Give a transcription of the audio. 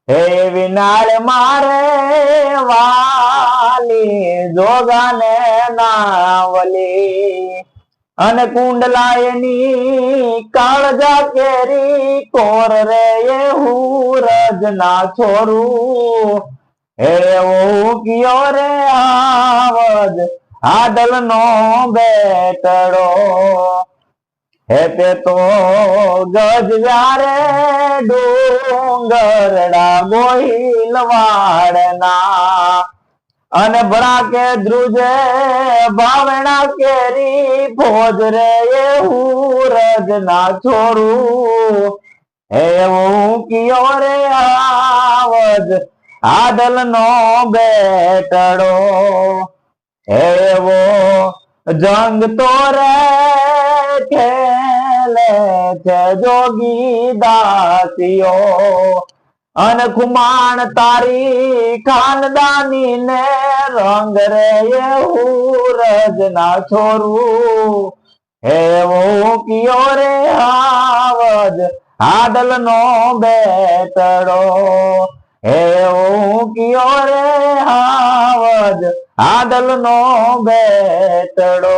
હે વિનાળ મારે વાલી જોગાને નાવલી અને કુંડલાયની કાળજા કેરી કોર રે એ હુરજ ના છોરું હે ઓ કિયો રે આવજ આદલ નો બેટડો હે તે તો ગજવારે ડુંગરડા ગોહિલવાડના અને ભરા કે ધ્રુજે ભાવણા કેરી ફોજ રે એ હુરજ ના છોરું હે હું કિયો રે આવજ આદલ નો બેટડો એવો જંગ તો રે ખેલે છે જોગી દાસીઓ અને ખુમાણ તારી ખાનદાની ને રંગ રે એ હુરજ ના છોરું એવો કિયો રે આવજ આદલ નો બેટડો એવો કિયો રે આવજ આદલ નો બેટડો।